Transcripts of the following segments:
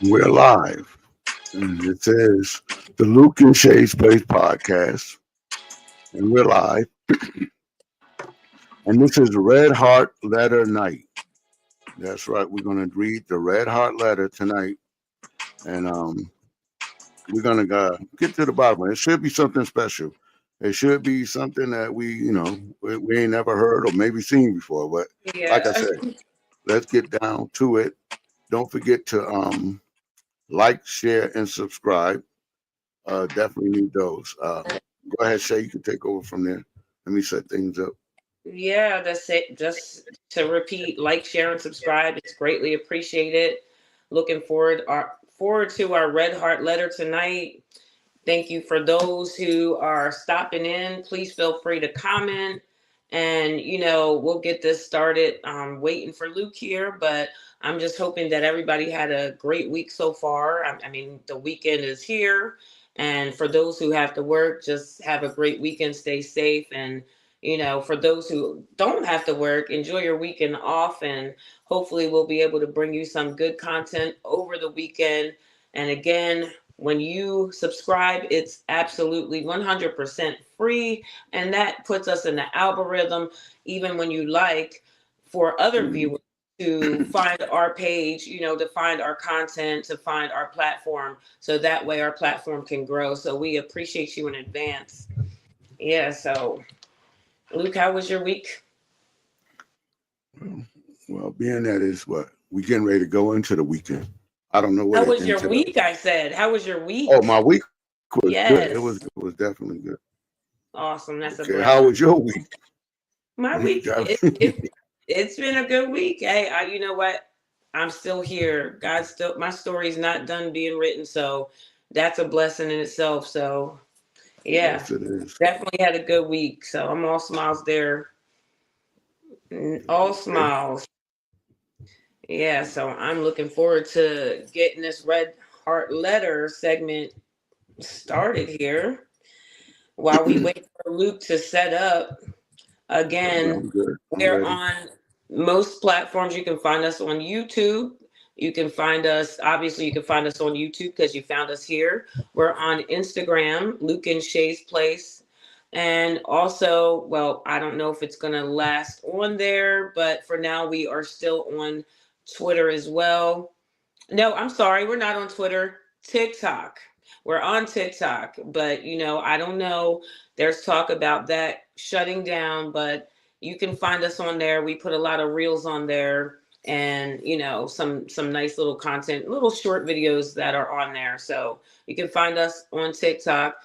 We're live. And it says the Luke and Shay's Place podcast. And we're live. And this is Red Heart Letter Night. That's right. We're going to read the Red Heart Letter tonight. And we're going to get to the bottom. It should be something special. It should be something that we ain't never heard or maybe seen before. But like I Yeah. said, let's get down to it. Don't forget to like, share, and subscribe. Definitely need those. Go ahead, Shay. You can take over from there. Let me set things up. Yeah, that's it. Just to repeat, like, share, and subscribe. It's greatly appreciated. Looking forward to our Red Heart letter tonight. Thank you for those who are stopping in. Please feel free to comment. And, we'll get this started. I'm waiting for Luke here, but I'm just hoping that everybody had a great week so far. I mean, the weekend is here. And for those who have to work, just have a great weekend. Stay safe. And, for those who don't have to work, enjoy your weekend off. And hopefully, we'll be able to bring you some good content over the weekend. And again, when you subscribe, it's absolutely 100% free. And that puts us in the algorithm, even when you like, for other Mhm. viewers to find our page, to find our content, to find our platform. So that way our platform can grow. So we appreciate you in advance. Yeah. So, Luke, how was your week? Well, being that is what we getting ready to go into the weekend. I don't know what How it was your into the. week? I said, how was your Oh, week? my week was good. Yes. It was definitely good. Awesome. That's a Okay, how blessing. was your week? My You week, got- it's been a good week. Hey, you know what? I'm still here. My story's not done being written, so that's a blessing in itself. So yeah, yes, it is. definitely had a good week. So I'm all smiles there. All Okay. smiles. Yeah. So I'm looking forward to getting this Red Heart Letter segment started here. While we wait for Luke to set up, Okay, again, I'm good. I'm we're ready. on most platforms. You can find us on YouTube. You can find us, obviously, you can find us on YouTube because you found us here. We're on Instagram, Luke-N-SHAE'S Place. And also, well, I don't know if it's going to last on there, but for now, we are still on Twitter as well. No, I'm sorry, we're not on Twitter. TikTok. We're on TikTok, but I don't know. There's talk about that shutting down, but you can find us on there. We put a lot of reels on there and some nice little content, little short videos that are on there. So you can find us on TikTok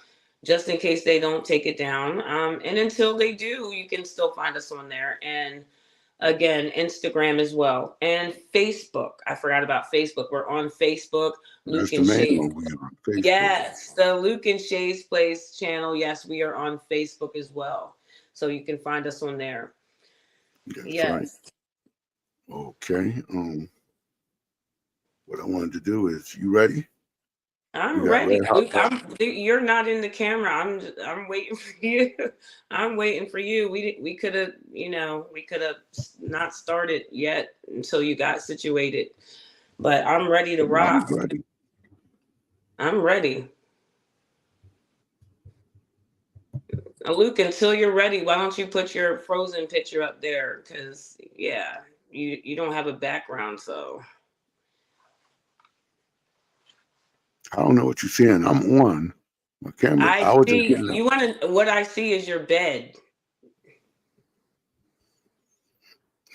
just in case they don't take it down. And until they do, you can still find us on there. And again, Instagram as well, and Facebook. I forgot about Facebook. We're on Facebook. That's Luke the and main Shay. one. We on Facebook. Yes, the Luke and Shay's Place channel. Yes, we are on Facebook as well, so you can find us on there. That's right. Yes, Okay. What I wanted to do is, you ready? You I'm got red ready. hot. Luke, you're not in the camera. I'm waiting for you. I'm waiting for you. We could have we could have not started yet until you got situated, but I'm ready to I'm rock. ready. I'm ready. Luke, until you're ready, why don't you put your Frozen picture up there? Because yeah, you don't have a background, so I don't know what you're saying. I'm on my camera. I I was just see getting up. you want to. What I see is your bed.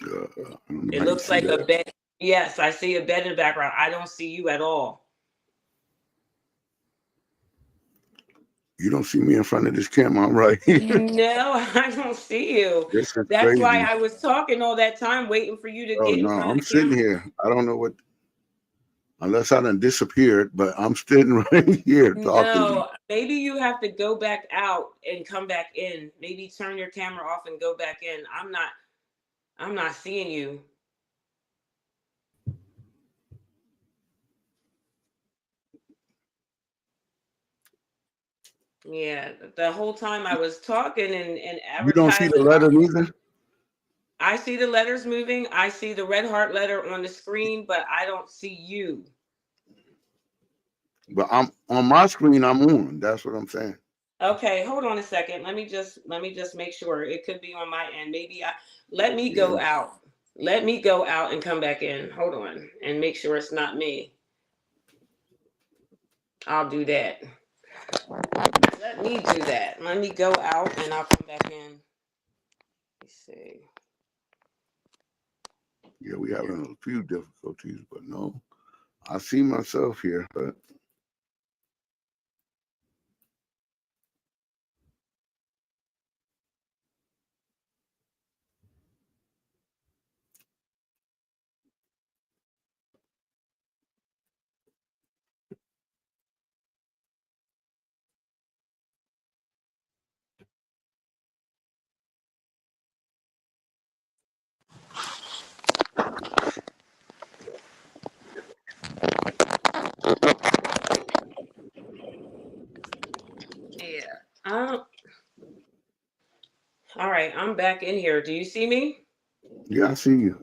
I don't know It how you looks see like a that. bed. Yes, I see a bed in the background. I don't see you at all. You don't see me in front of this camera. I'm right here. No, I don't see you. This is That's why crazy. I was talking all that time, waiting for you to Oh get in no, front of I'm the sitting camera. here. I don't know what, unless I done disappeared, but I'm sitting right here talking to you. No, maybe you have to go back out and come back in. Maybe turn your camera off and go back in. I'm not seeing you. Yeah, the whole time I was talking and You don't see the advertising. letter neither. I see the letters moving. I see the red heart letter on the screen, but I don't see you. But I'm on my screen. I'm on. That's what I'm saying. Okay, hold on a second. Let me just make sure. It could be on my end. Maybe I let me Yeah. go out. Let me go out and come back in. Hold on and make sure it's not me. I'll do that. Let me do that. Let me go out and I'll come back in. Let's see. Yeah, we having a few difficulties, but no, I see myself here. But Yeah. All right, I'm back in here. Do you see me? yeah, I see you.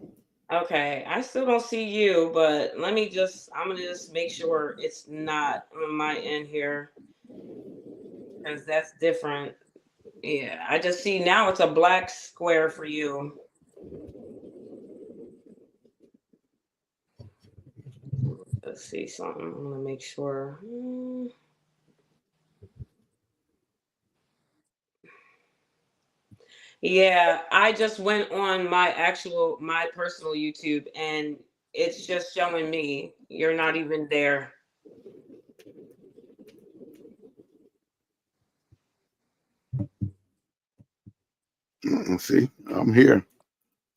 Okay, I still don't see you, but I'm gonna just make sure it's not on my end here because that's different. Yeah, I just see now it's a black square for you. Let's see something. I'm gonna make sure. Yeah, I just went on my personal YouTube and it's just showing me you're not even there. See, I'm here.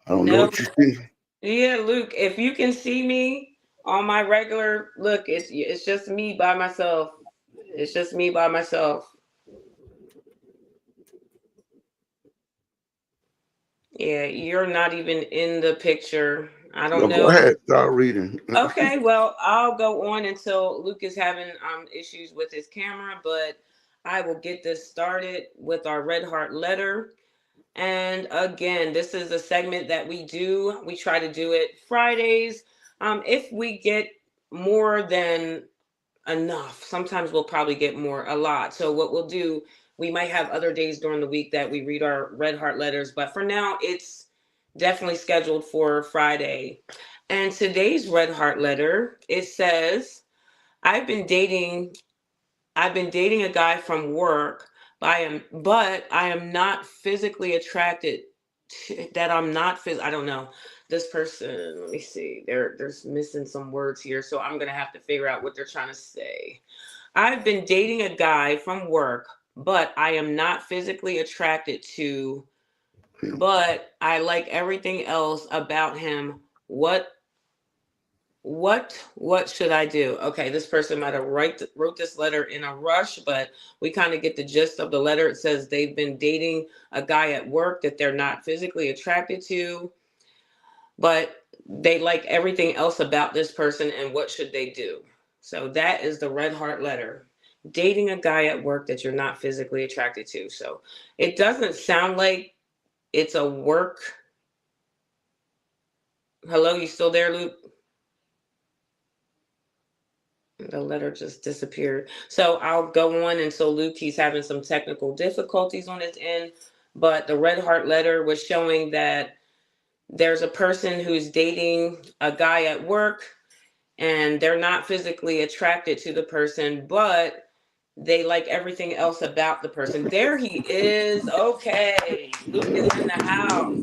I don't know No. what you see. Yeah, Luke, if you can see me on my regular look, it's just me by myself. It's just me by myself. Yeah, you're not even in the picture. I don't Well, go know. ahead, start reading. Okay, well, I'll go on until Luke is having issues with his camera, but I will get this started with our red heart letter. And again, this is a segment that we do. We try to do it Fridays. If we get more than enough, sometimes we'll probably get more, a lot. So what we'll do, we might have other days during the week that we read our red heart letters, but for now, it's definitely scheduled for Friday. And today's red heart letter, it says, I've been dating I've been dating a guy from work, but I am not physically attracted that I'm not I don't know. This person, let me see. There's missing some words here, so I'm going to have to figure out what they're trying to say. I've been dating a guy from work, but I am not physically attracted to, but I like everything else about him. What should I do? Okay, this person might have wrote this letter in a rush, but we kind of get the gist of the letter. It says they've been dating a guy at work that they're not physically attracted to, but they like everything else about this person, and what should they do? So that is the red heart letter. Dating a guy at work that you're not physically attracted to. So it doesn't sound like it's a work. Hello, you still there, Luke? The letter just disappeared. So I'll go on. And so Luke, he's having some technical difficulties on his end. But the red heart letter was showing that there's a person who's dating a guy at work and they're not physically attracted to the person, but they like everything else about the person. There he is. Okay. Luke is in the house.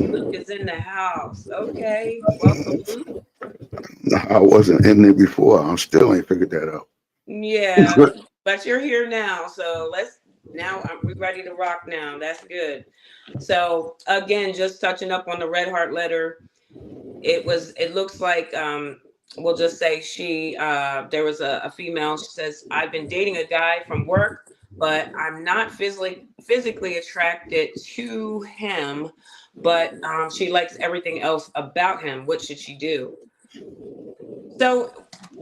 Luke is in the house. Okay. Welcome, Luke. I wasn't in there before. I still ain't figured that out. Yeah, but you're here now, so we're ready to rock now. That's good. So again, just touching up on the red heart letter, it looks like we'll just say there was a female. She says, I've been dating a guy from work, but I'm not physically attracted to him, but she likes everything else about him. What should she do? So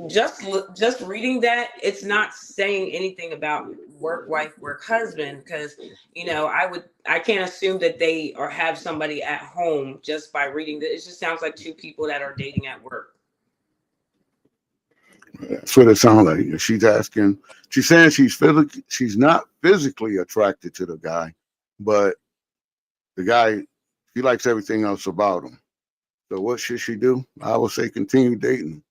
just reading that, it's not saying anything about work wife, work husband, because I can't assume that they or have somebody at home just by reading that. It just sounds like two people that are dating at work. That's what it sounds like. She's saying she's not physically attracted to the guy, but the guy, she likes everything else about him. So what should she do? I would say continue dating.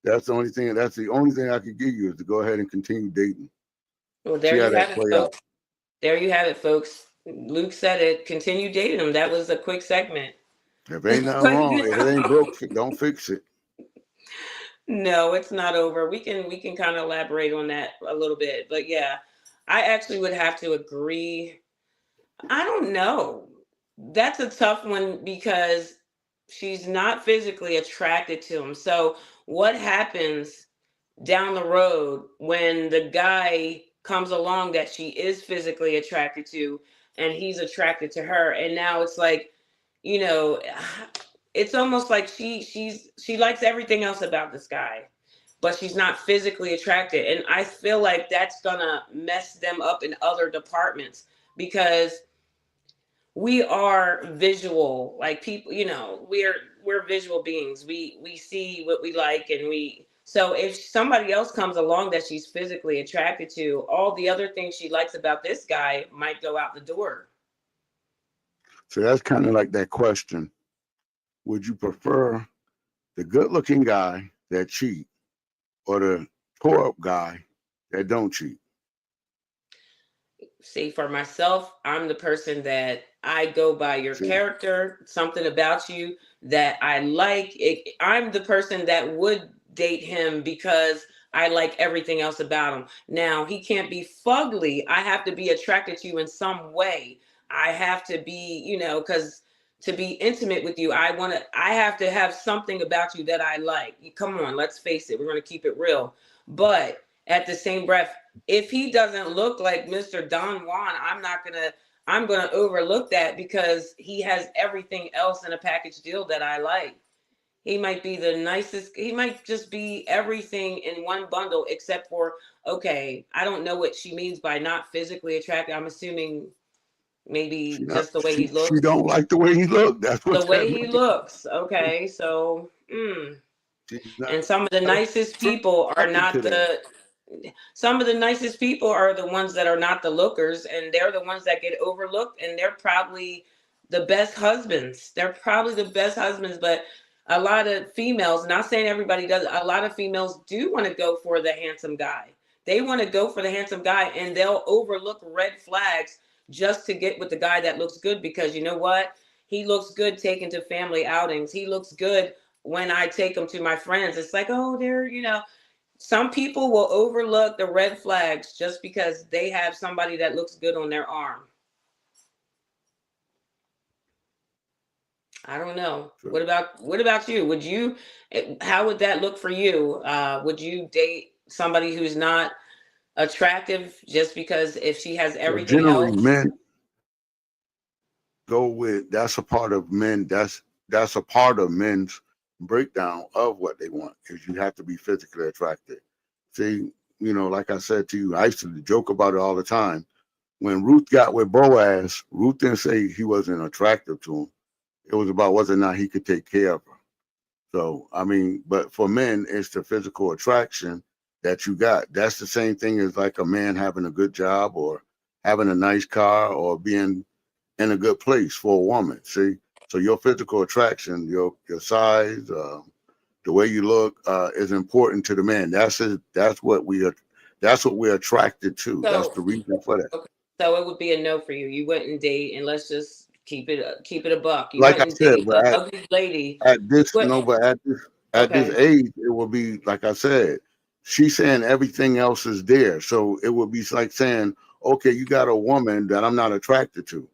That's the only thing. That's the only thing I could give you is to go ahead and continue dating. Well, See there how you that have it, play out. folks. There you have it, folks. Luke said it. Continue dating him. That was a quick segment. If ain't nothing But wrong, if it ain't broke, don't fix it. no, it's not over. We can kind of elaborate on that a little bit. But yeah, I actually would have to agree. I don't know. That's a tough one because she's not physically attracted to him. So what happens down the road when the guy comes along that she is physically attracted to and he's attracted to her, and now it's like, you know it's almost like she likes everything else about this guy, but she's not physically attracted, and I feel like that's gonna mess them up in other departments because we are visual, like people, we're visual beings. We see what we like, and so if somebody else comes along that she's physically attracted to, all the other things she likes about this guy might go out the door. So that's kind of like that question. Would you prefer the good-looking guy that cheat or the tore-up guy that don't cheat? See, for myself, I'm the person that I go by your See, character, something about you that I like. I'm the person that would date him because I like everything else about him. Now, he can't be fugly. I have to be attracted to you in some way. I have to be, because to be intimate with you, I have to have something about you that I like. Come on, let's face it. We're going to keep it real. But at the same breath, if he doesn't look like Mr. Don Juan, I'm gonna overlook that because he has everything else in a package deal that I like. He might be the nicest, he might just be everything in one bundle except for, okay, I don't know what she means by not physically attractive. I'm assuming maybe she not just the way he she looks. don't like the way he look. That's The what way that he means. looks. Okay, so She's not and some of the nicest people are attracted to not that. the some of the nicest people are the ones that are not the lookers, and they're the ones that get overlooked, and they're probably the best husbands. They're probably the best husbands. But a lot of females, not saying everybody does, a lot of females do want to go for the handsome guy. They want to go for the handsome guy, and they'll overlook red flags just to get with the guy that looks good, because you know what, he looks good taken to family outings, he looks good when I take him to my friends. It's like, oh, they're, some people will overlook the red flags just because they have somebody that looks good on their arm. I don't know. So What about you? How would that look for you? Would you date somebody who's not attractive just because if she has so everything generally, else? men go with that's a part of men. That's a part of men's breakdown of what they want. Is you have to be physically attracted. See, like I said to you, I used to joke about it all the time. When Ruth got with Boaz, Ruth didn't say he wasn't attractive to him. It was about whether or not he could take care of her. So, I mean, but for men, it's the physical attraction that you got. That's the same thing as like a man having a good job or having a nice car or being in a good place for a woman. See, so your physical attraction, your size, the way you look, is important to the man. That's what we are. That's what we're attracted to. That's So, the reason for that. okay, so it would be a no for you. You wouldn't date, and let's just keep it a buck. You Like I wouldn't said, date but a ugly lady. at You this no, wouldn't. but at this Okay. age, it will be like I said. She's saying everything else is there, so it would be like saying, okay, you got a woman that I'm not attracted to.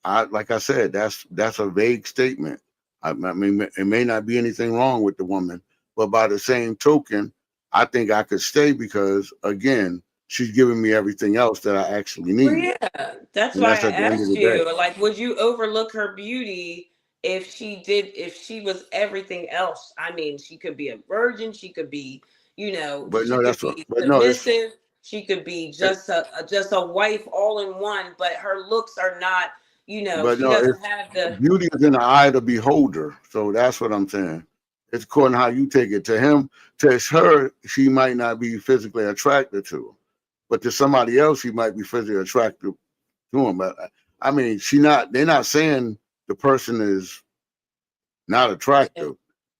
Like I said, that's a vague statement. I mean, it may not be anything wrong with the woman, but by the same token, I think I could stay because again, she's giving me everything else that I actually Well, need, yeah, that's and why that's I at the end of asked the day. you, like, would you overlook her beauty if she was everything else, I mean, she could be a virgin, she could be, But she no, could that's what. be But no, submissive, she could be it, just a wife all in one, but her looks are not, but she no, doesn't it's have the. beauty is in the eye of the beholder. So that's what I'm saying. It's according to how you take it. To him, to her, she might not be physically attracted to him, but to somebody else, she might be physically attracted to him. But I mean, she not. They're not saying the person is not attractive.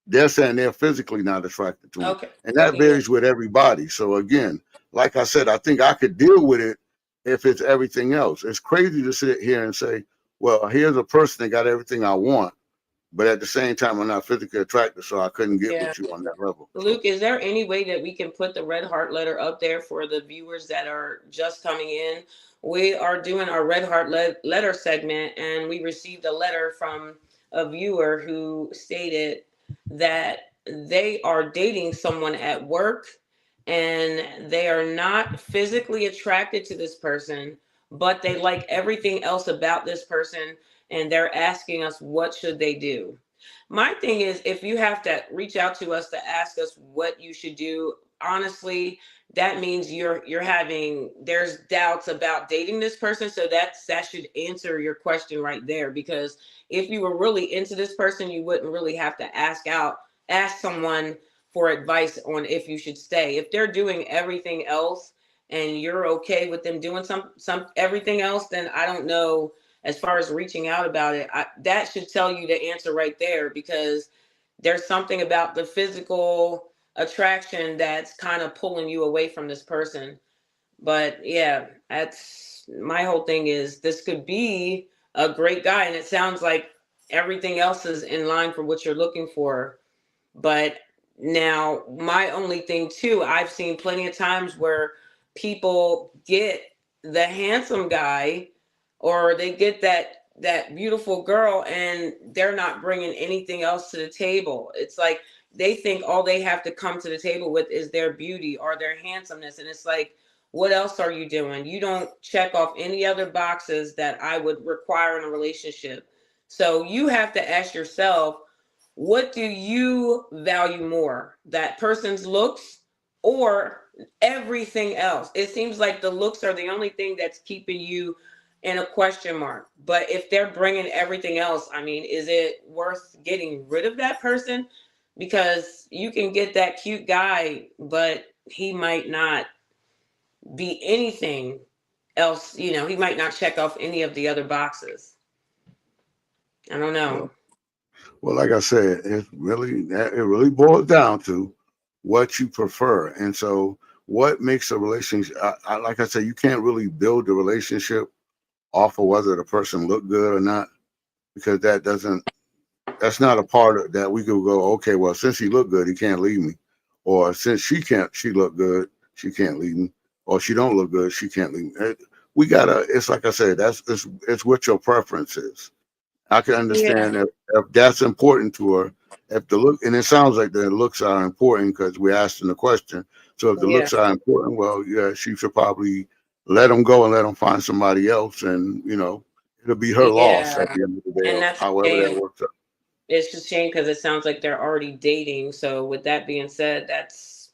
They're saying they're physically not attracted to him. Okay. And that Yeah. varies with everybody. So again, like I said, I think I could deal with it if it's everything else. It's crazy to sit here and say, well, here's a person that got everything I want, but at the same time, I'm not physically attracted, so I couldn't get Yeah. with you on that level. So Luke, is there any way that we can put the red heart letter up there for the viewers that are just coming in? We are doing our red heart letter segment, and we received a letter from a viewer who stated that they are dating someone at work and they are not physically attracted to this person, but they like everything else about this person, and they're asking us what should they do. My thing is, if you have to reach out to us to ask us what you should do, honestly, that means you're having there's doubts about dating this person. So that should answer your question right there. Because if you were really into this person, you wouldn't really have to ask someone for advice on if you should stay. If they're doing everything else and you're okay with them doing some everything else, then I don't know. As far as reaching out about it, that should tell you the answer right there, because there's something about the physical attraction that's kind of pulling you away from this person. But yeah, that's my whole thing is this could be a great guy, and it sounds like everything else is in line for what you're looking for. But now, my only thing too, I've seen plenty of times where people get the handsome guy, or they get that beautiful girl, and they're not bringing anything else to the table. It's like they think all they have to come to the table with is their beauty or their handsomeness, and it's like, what else are you doing? You don't check off any other boxes that I would require in a relationship. So you have to ask yourself, what do you value more, that person's looks or everything else? It seems like the looks are the only thing that's keeping you in a question mark. But if they're bringing everything else, I mean, is it worth getting rid of that person? Because you can get that cute guy, but he might not be anything else. He might not check off any of the other boxes. I don't know. well, well, like I said, it really boils down to what you prefer. And so what makes a relationship like I said, you can't really build a relationship off of whether the person look good or not, because that's not a part of that. We could go, okay, well, since he look good, he can't leave me, or since she look good, she can't leave me, or she don't look good, she can't leave me. We gotta. It's like I said, it's what your preference is. I can Yeah. understand if that's important to her. If the look, and it sounds like the looks are important because we're asking the question. So if the Yeah. looks are important, well, yeah, she should probably let him go and let him find somebody else, and it'll be her loss Yeah. at the end of the day, And of that's a however that shame. works out. It's just a shame because it sounds like they're already dating. So with that being said, that's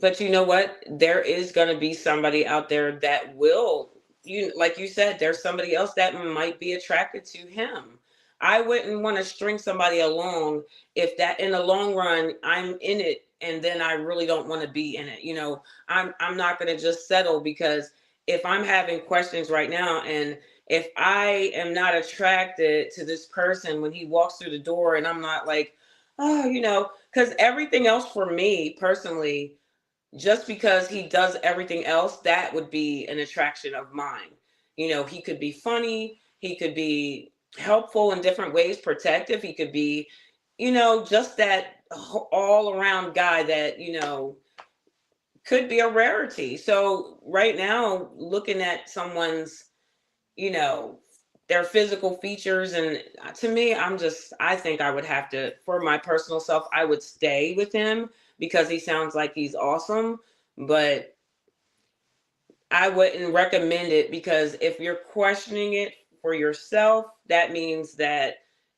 but you know what? There is gonna be somebody out there that will, like you said, there's somebody else that might be attracted to him. I wouldn't want to string somebody along if that in the long run I'm in it and then I really don't want to be in it. I'm not gonna just settle, because if I'm having questions right now, and if I am not attracted to this person when he walks through the door, and I'm not like, oh, because everything else for me personally, just because he does everything else, that would be an attraction of mine. He could be funny, he could be helpful in different ways, protective, he could be, just that all around guy that, could be a rarity. So right now, looking at someone's, you know, their physical features. And to me, I think I would have to, for my personal self, I would stay with him because he sounds like he's awesome. But I wouldn't recommend it, because if you're questioning it for yourself, that means that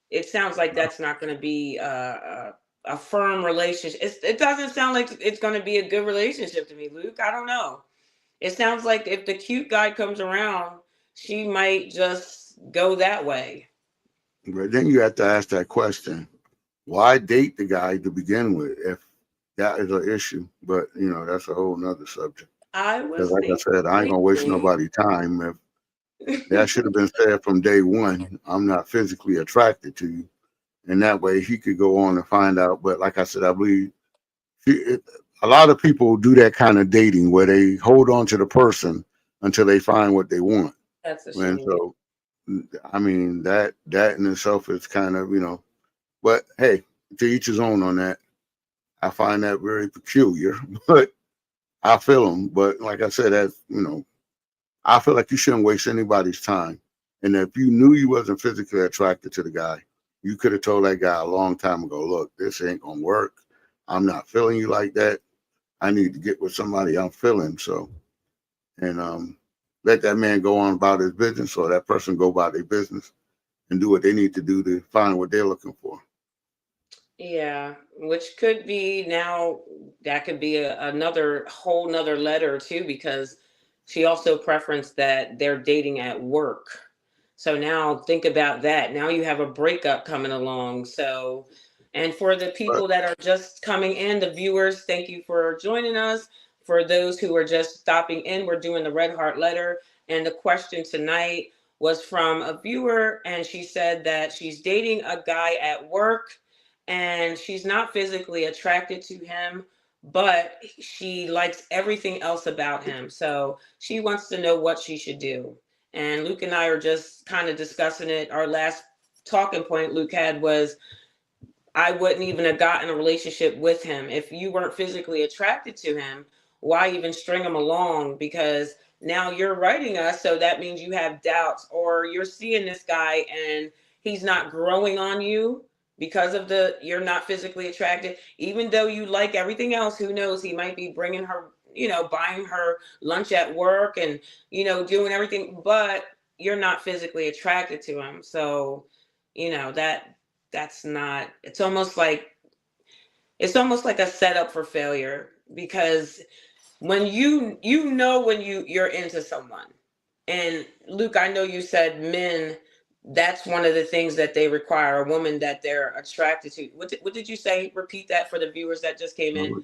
it sounds like that's not going to be a firm relationship. It doesn't sound like it's going to be a good relationship to me, Luke. I don't know. It sounds like if the cute guy comes around, she might just go that way. But then you have to ask that question: why date the guy to begin with if that is an issue? But that's a whole nother subject. I Because, was like I said, I ain't gonna waste thinking. nobody's time. If that should have been said from day one, I'm not physically attracted to you, and that way he could go on and find out. But like I said, I believe a lot of people do that kind of dating where they hold on to the person until they find what they want. That's a And shame. so, I mean, that in itself is kind of, but hey, to each his own on that. I find that very peculiar, but I feel them. But like I said, I feel like you shouldn't waste anybody's time. And if you knew you wasn't physically attracted to the guy, you could have told that guy a long time ago, look, this ain't gonna work. I'm not feeling you like that. I need to get with somebody I'm feeling. So, and let that man go on about his business, or that person go about their business and do what they need to do to find what they're looking for. Yeah, which could be now, that could be another whole nother letter too, because she also preferenced that they're dating at work. So now think about that. Now you have a breakup coming along. So, and for the But people that are just coming in, the viewers, thank you for joining us. For those who are just stopping in, we're doing the Red Heart Letter. And the question tonight was from a viewer, and she said that she's dating a guy at work and she's not physically attracted to him, but she likes everything else about him. So she wants to know what she should do. And Luke and I are just kind of discussing it. Our last talking point Luke had was, I wouldn't even have gotten a relationship with him. If you weren't physically attracted to him, why even string him along? Because now you're writing us, so that means you have doubts, or you're seeing this guy and he's not growing on you because of you're not physically attracted. Even though you like everything else, who knows? He might be bringing her, buying her lunch at work and, doing everything, but you're not physically attracted to him. So, that's not, it's almost like a setup for failure, because when when you're into someone. And Luke, I know you said men, that's one of the things that they require, a woman that they're attracted to. What did you say? Repeat that for the viewers that just came in.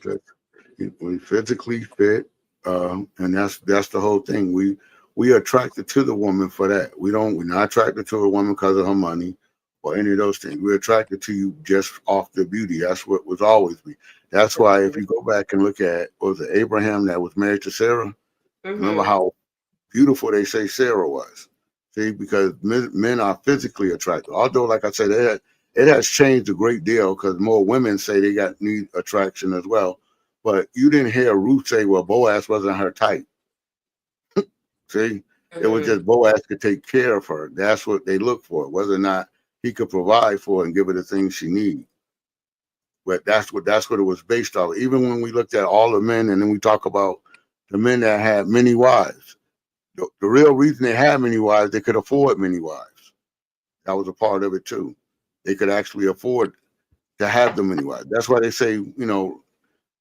we physically fit, and that's the whole thing. We attracted to the woman for that. We're not attracted to a woman because of her money or any of those things. We're attracted to you just off the beauty. That's what was always be. That's why if you go back and look at, what was it, Abraham that was married to Sarah? Remember Mm-hmm. how beautiful they say Sarah was. See, because men are physically attracted. Although, like I said, it has changed a great deal because more women say they need attraction as well. But you didn't hear Ruth say, well, Boaz wasn't her type. See, it was Mm-hmm. just Boaz could take care of her. That's what they look for, whether or not he could provide for her and give her the things she needs. But that's what it was based off. Even when we looked at all the men, and then we talk about the men that had many wives. The real reason they had many wives, they could afford many wives. That was a part of it too. They could actually afford to have the many wives. That's why they say,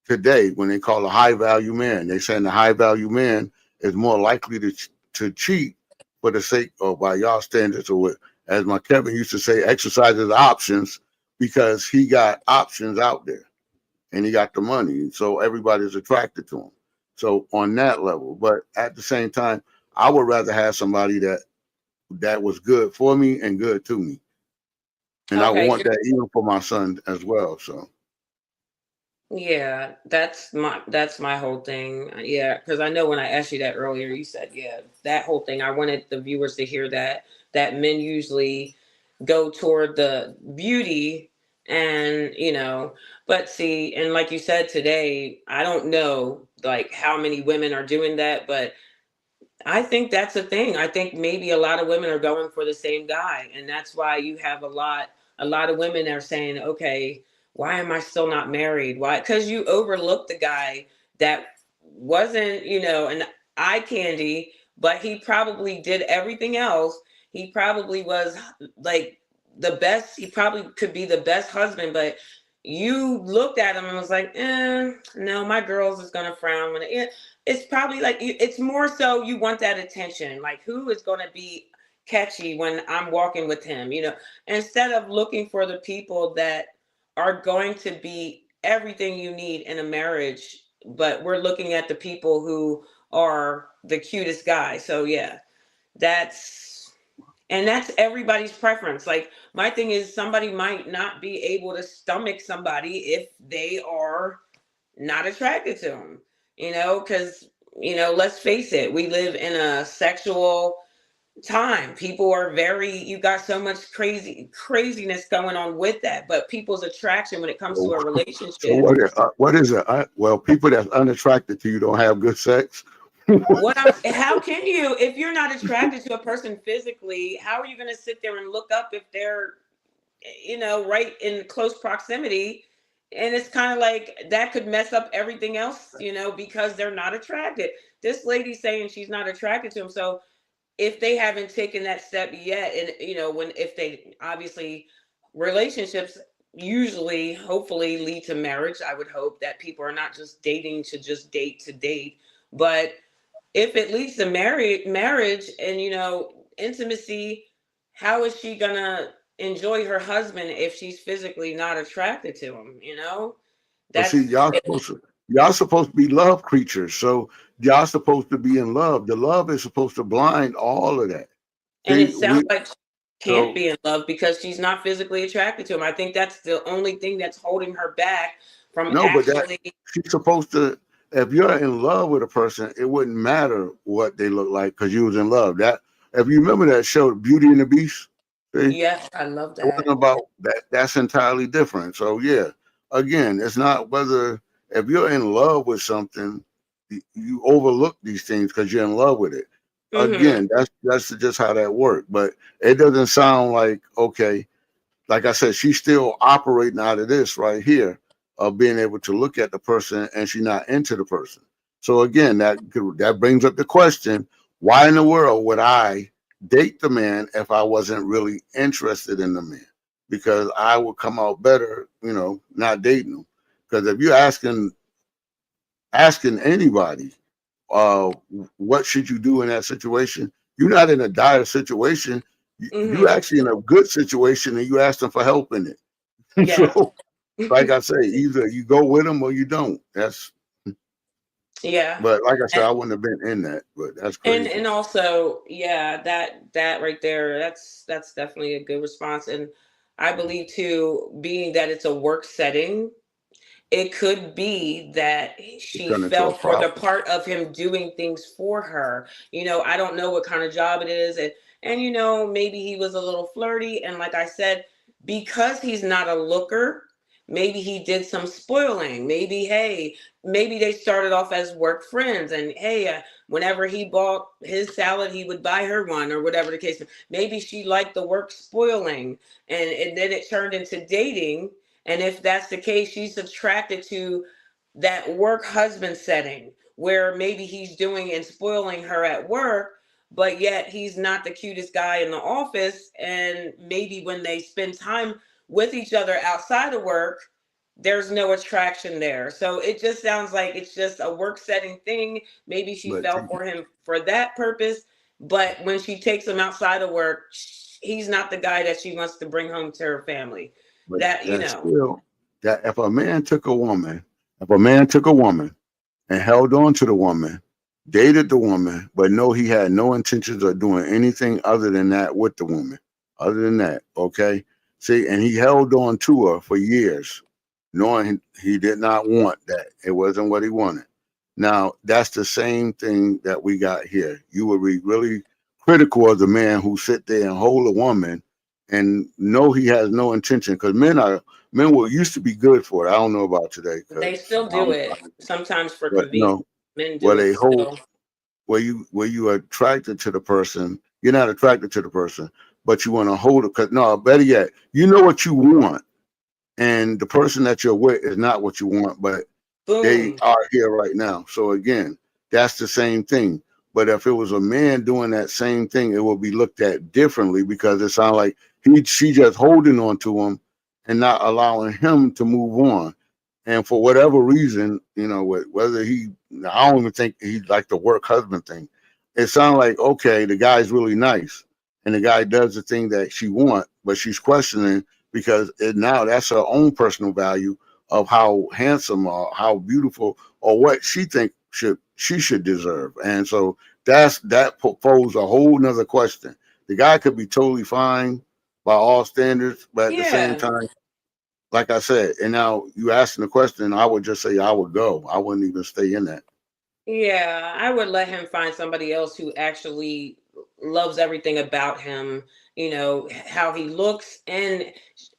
today when they call a high value man, they saying the high value man is more likely to cheat for the sake of, by y'all standards, or what, as my Kevin used to say, exercises options, because he got options out there and he got the money, so everybody's attracted to him. So on that level, but at the same time, I would rather have somebody that was good for me and good to me, and I Okay. want that even for my son as well. So Yeah, that's my whole thing. Yeah, because I know when I asked you that earlier, you said, yeah, that whole thing. I wanted the viewers to hear that men usually go toward the beauty, and but see, and like you said today, I don't know like how many women are doing that, but I think that's a thing. I think maybe a lot of women are going for the same guy, and that's why you have a lot of women are saying, "Okay, why am I still not married? Why?" Because you overlooked the guy that wasn't, an eye candy, but he probably did everything else. he probably was like the best. He probably could be the best husband, but you looked at him and was like, no, my girls is gonna frown when it's probably like it's more so you want that attention. Like, who is gonna be catchy when I'm walking with him? Instead of looking for the people that are going to be everything you need in a marriage, but we're looking at the people who are the cutest guy. So yeah, that's everybody's preference. Like, my thing is, somebody might not be able to stomach somebody if they are not attracted to them, because let's face it, we live in a sexual time. People are you got so much craziness going on with that, but people's attraction when it comes to a So relationship. what is it? Well, people that's unattracted to you don't have good sex. How can you, if you're not attracted to a person physically, how are you going to sit there and look up if they're, right in close proximity? And it's kind of like that could mess up everything else, because they're not attracted. This lady's saying she's not attracted to him. So if they haven't taken that step yet, and if they obviously, relationships usually hopefully lead to marriage. I would hope that people are not just dating to just date to date, but if it leads to marriage and intimacy, how is she gonna enjoy her husband if she's physically not attracted to him? But see, That's y'all supposed to be love creatures. So y'all supposed to be in love. The love is supposed to blind all of that. and it See, sounds like she can't so be in love because she's not physically attracted to him. I think that's the only thing that's holding her back from no, but that actually. she's supposed to. If you're in love with a person, it wouldn't matter what they look like because you was in love. That if you remember that show, Beauty and the Beast. See? Yes, I love It wasn't that. about that. That's entirely different. So yeah, again, it's not whether if you're in love with something, you overlook these things because you're in love with it. Hmm. Again, that's just how that works. But it doesn't sound like okay. Like I said, she's still operating out of this right here of being able to look at the person and she's not into the person. So again, that brings up the question: why in the world would I date the man if I wasn't really interested in the man? Because I would come out better, not dating him. Because if you're asking anybody, uh, what should you do in that situation? You're not in a dire situation. You Hmm. actually in a good situation, and you ask them for help in it. Yeah. So, like I say, either you go with them or you don't. That's. Yeah. But like I said, I wouldn't have been in that. But that's crazy. And also, yeah, that right there, that's definitely a good response. And I believe too, being that it's a work setting, it could be that It she turned into a fell for the problem. part of him doing things for her. I don't know what kind of job it is, and maybe he was a little flirty, and like I said, because he's not a looker, maybe he did some spoiling. Maybe they started off as work friends, and hey, whenever he bought his salad, he would buy her one, or whatever the case. Maybe she liked the work spoiling, and then it turned into dating. And if that's the case, she's attracted to that work husband setting where maybe he's doing and spoiling her at work, but yet he's not the cutest guy in the office. And maybe when they spend time with each other outside of work, there's no attraction there. So it just sounds like it's just a work setting thing. Maybe she But fell for him for that purpose. But when she takes him outside of work, he's not the guy that she wants to bring home to her family. but That, that's still that if a man took a woman and held on to the woman, dated the woman, but no, he had no intentions of doing anything other than that with the woman. Other than that, okay. See, and he held on to her for years, knowing he did not want that. It wasn't what he wanted. Now, that's the same thing that we got here. You would be really critical of the man who sit there and hold a woman and know he has no intention. Because men were used to be good for it. I don't know about today they because still do it sometimes for but convenience. Men where do it they hold still. where you are attracted to the person, you're not attracted to the person, but you want to hold it. Because no, better yet, you know what you want, and the person that you're with is not what you want, but they Boom. are here right now. So again, that's the same thing. But if it was a man doing that same thing, it would be looked at differently because it sounds like she just holding on to him and not allowing him to move on. And for whatever reason, whether I don't even think he like the work husband thing. It sounds like, okay, the guy's really nice and the guy does the thing that she want, but she's questioning because now that's her own personal value of how handsome or how beautiful or what she should deserve. And so that poses a whole nother question. The guy could be totally fine by all standards, but at the same Yeah. time, like I said, and now you asking the question, I would just say I would go. I wouldn't even stay in that. Yeah, I would let him find somebody else who actually loves everything about him, how he looks, and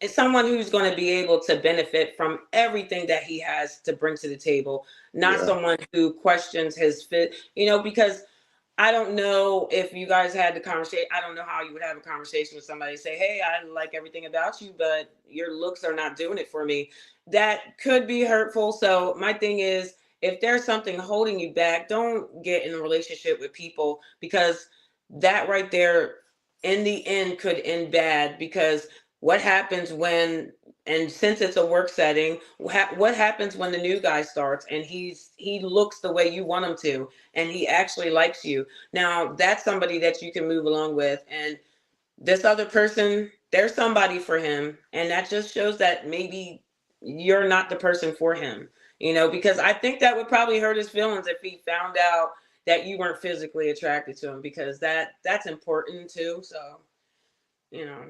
someone who's going to be able to benefit from everything that he has to bring to the table, not Yeah, someone who questions his fit, because I don't know if you guys had the conversation. I don't know how you would have a conversation with somebody and say, "Hey, I like everything about you, but your looks are not doing it for me." That could be hurtful. So my thing is, if there's something holding you back, don't get in a relationship with people, because that right there in the end could end bad. Because what happens when, and since it's a work setting, what happens when the new guy starts and he looks the way you want him to, and he actually likes you? Now that's somebody that you can move along with, and this other person, there's somebody for him, and that just shows that maybe you're not the person for him. Because I think that would probably hurt his feelings if he found out that you weren't physically attracted to him, because that's important too. So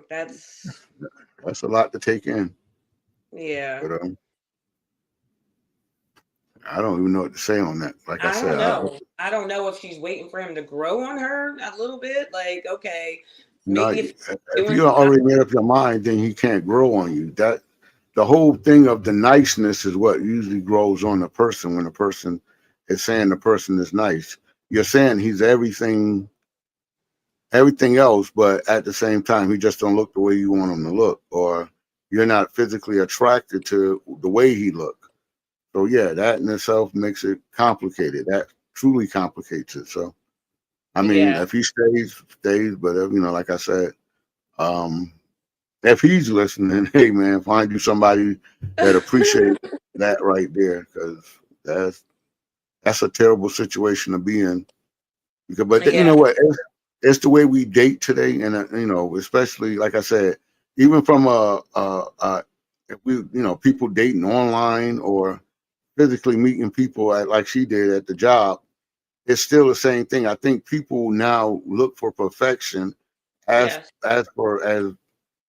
that's, that's a lot to take in. yeah. But I don't even know what to say on that. Like I I said, don't know. I don't know if she's waiting for him to grow on her a little bit. Like, okay, no, maybe if if doing you some already made up your mind, then he can't grow on you. That the whole thing of the niceness is what usually grows on a person when a person is saying the person is nice. You're saying he's everything else, but at the same time, he just don't look the way you want him to look, or you're not physically attracted to the way he look. So yeah, that in itself makes it complicated. That truly complicates it. So I mean, yeah. if he stays, but if, like I said, um, if he's listening, hey man, find you somebody that appreciates that right there, because that's that's a terrible situation to be in. Because, but you Yeah. know what? It's the way we date today, and especially like I said, even from if we, people dating online or physically meeting people like she did at the job, it's still the same thing. I think people now look for perfection as Yes.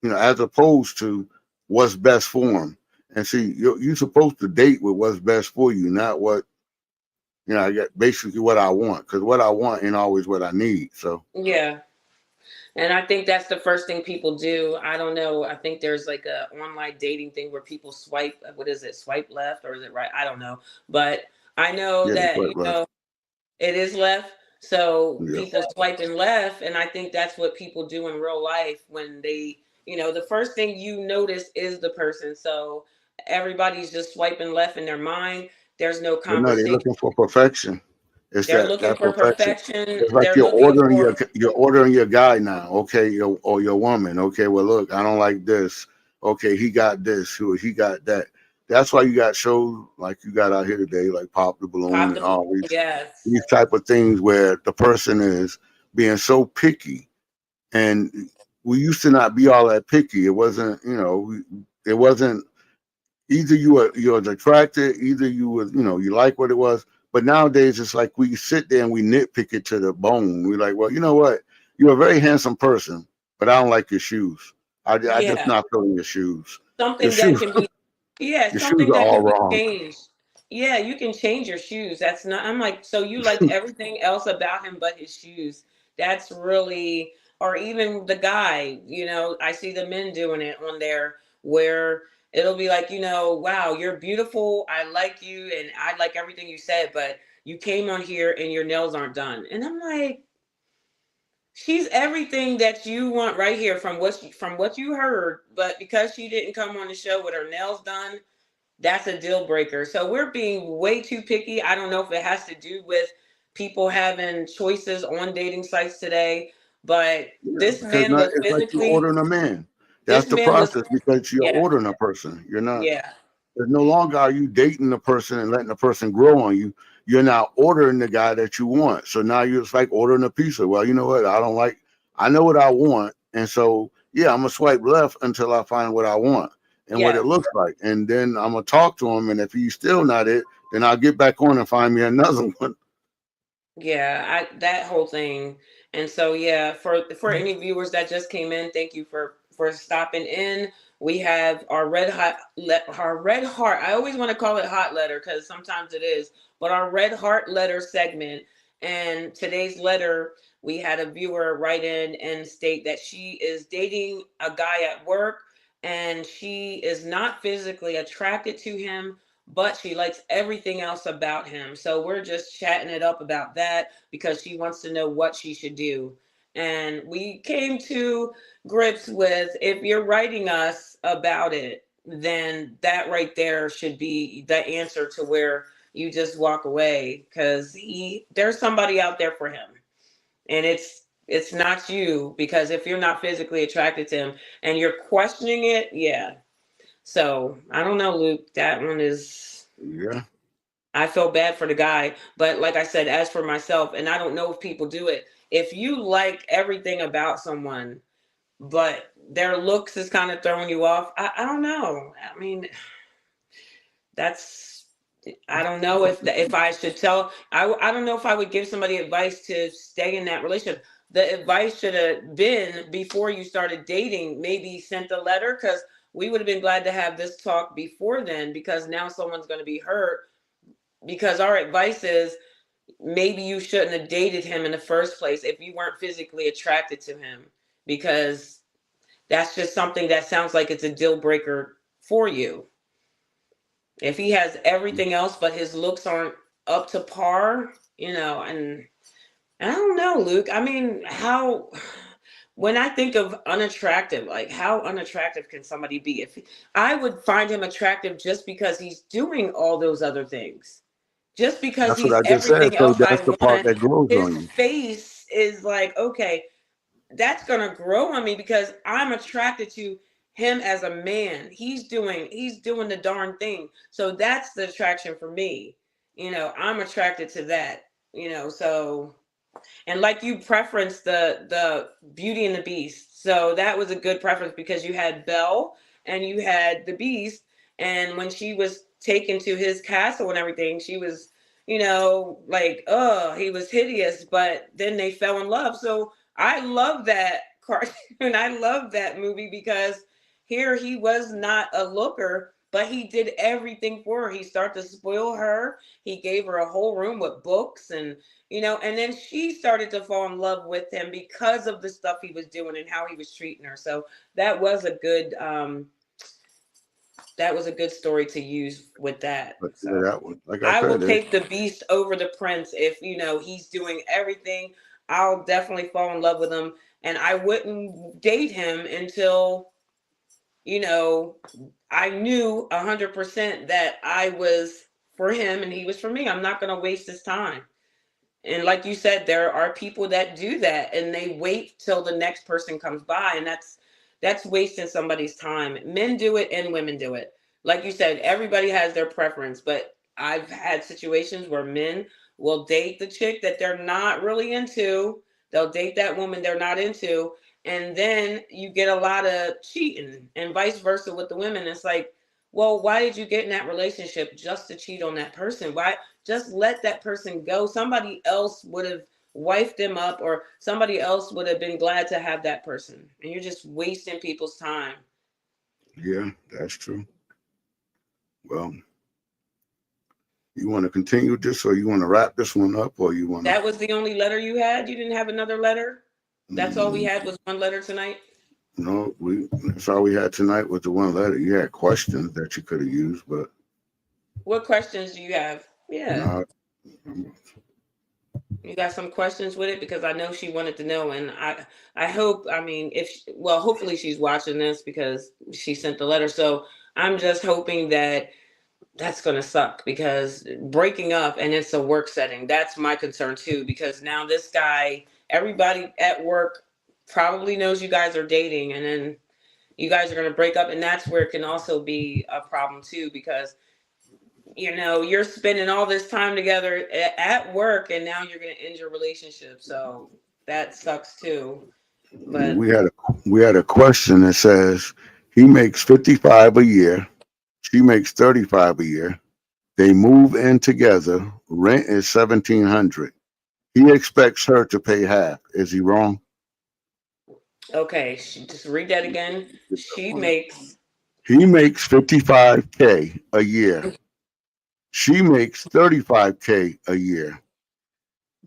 as opposed to what's best for them. And see, you're supposed to date with what's best for you, not what I get basically what I want, because what I want ain't always what I need. So Yeah. And I think that's the first thing people do. I don't know. I think there's like a online dating thing where people swipe. What is it? Swipe left, or is it right? I don't know. But I know yeah, that but it is left. So yeah, people swiping left, and I think that's what people do in real life when they, the first thing you notice is the person. So everybody's just swiping left in their mind. There's no but no, they're conversation. looking for perfection. It's They're that looking that for perfection. perfection. It's like They're looking for, you're ordering your guy now, okay, or your woman, okay. Well, look, I don't like this. Okay, he got this, or he got that. That's why you got shows like you got out here today, like Pop the Balloon pop and the, all yes. these type of things where the person is being so picky. And we used to not be all that picky. It wasn't, it wasn't either you were attracted, either you was, you like what it was. But nowadays it's like we sit there and we nitpick it to the bone. We're like, well, you know what? You're a very handsome person, but I don't like your shoes. I just Yeah. not feeling your shoes. Your Something that shoes, can be, yeah, your shoes something are that all can be wrong. changed. Yeah, you can change your shoes. That's not, I'm like, so you liked everything else about him but his shoes. That's really, or even the guy, I see the men doing it on there where it'll be like, wow, you're beautiful. I like you and I like everything you said, but you came on here and your nails aren't done. And I'm like, she's everything that you want right here from what you heard, but because she didn't come on the show with her nails done, that's a deal breaker. So we're being way too picky. I don't know if it has to do with people having choices on dating sites today. But Yeah, this because man not, was it's like you're physically, ordering a man. That's this the man was, process because you're yeah, ordering a person. You're not. yeah, There's no longer are you dating the person and letting the person grow on you. You're now ordering the guy that you want. So now you're it's like ordering a pizza. Well, you know what? I don't like. I know what I want, and so yeah, I'm gonna swipe left until I find what I want and what yeah. it looks like, and then I'm gonna talk to him. And if he's still not it, then I'll get back on and find me another one. Yeah, I that whole thing. And so yeah, for any viewers that just came in, thank you for stopping in. We have our our red heart. I always want to call it hot letter because sometimes it is, but our red heart letter segment. And today's letter, we had a viewer write in and state that she is dating a guy at work and she is not physically attracted to him, but she likes everything else about him. So we're just chatting it up about that because she wants to know what she should do. And we came to grips with, if you're writing us about it, then that right there should be the answer to where you just walk away, because there's somebody out there for him. And it's not you, because if you're not physically attracted to him and you're questioning it, yeah. So I don't know, Luke. That one is, Yeah, I feel bad for the guy. But like I said, as for myself, and I don't know if people do it, if you like everything about someone, but their looks is kind of throwing you off, I don't know. I mean, that's, I don't know if I should tell, I don't know if I would give somebody advice to stay in that relationship. The advice should have been, before you started dating, maybe sent a letter, because we would have been glad to have this talk before then, because now someone's going to be hurt. Because our advice is, maybe you shouldn't have dated him in the first place if you weren't physically attracted to him, because that's just something that sounds like it's a deal breaker for you. If he has everything else but his looks aren't up to par, and I don't know, Luke. I mean, how, when I think of unattractive, like how unattractive can somebody be? If I would find him attractive just because he's doing all those other things, just because that's what he's I just said. everything So else I that's the part want. that grows His on you. face is like, okay, that's gonna grow on me because I'm attracted to him as a man. He's doing the darn thing. So that's the attraction for me. I'm attracted to that. So, and like you preferenced the Beauty and the Beast. So that was a good preference because you had Belle and you had the Beast. And when she was taken to his castle and everything, she was, like, oh, he was hideous, but then they fell in love. So I love that cartoon. I love that movie because here he was not a looker, but he did everything for her. He started to spoil her. He gave her a whole room with books, and then she started to fall in love with him because of the stuff he was doing and how he was treating her. So that was a good story to use with that. But yeah, So that one, like I I will said, take the Beast over the Prince. If he's doing everything, I'll definitely fall in love with him, and I wouldn't date him until you know I knew 100% that I was for him and he was for me. I'm not going to waste his time. And like you said, there are people that do that and they wait till the next person comes by, and that's wasting somebody's time. Men do it and women do it. Like you said, everybody has their preference, but I've had situations where men will date the chick that they're not really into. They'll date that woman they're not into, and then you get a lot of cheating, and vice versa with the women. It's like, well, why did you get in that relationship just to cheat on that person? Why just let that person go? Somebody else would have wifed them up, or somebody else would have been glad to have that person. And you're just wasting people's time. yeah, that's true. Well, you want to continue this, or you want to wrap this one up, or you want to? That was the only letter you had? You didn't have another letter? That's all we Mm, had was one letter tonight? no, that's all we had tonight was the one letter. You had questions that you could have used, but What questions do you have? Yeah. no. You got some questions with it, because I know she wanted to know, and I hope, I mean, well, hopefully she's watching this because she sent the letter. So I'm just hoping that that's going to suck, because breaking up and it's a work setting, that's my concern too, because now this guy, everybody at work probably knows you guys are dating, and then you guys are going to break up, and that's where it can also be a problem too, because you're spending all this time together at work, and now you're going to end your relationship, so that sucks too. But We had a question that says he makes 55 a year, she makes 35 a year. They move in together. Rent is 1,700. He expects her to pay half. Is he wrong? okay, just read that again. She makes He makes 55K a year. She makes 35K a year.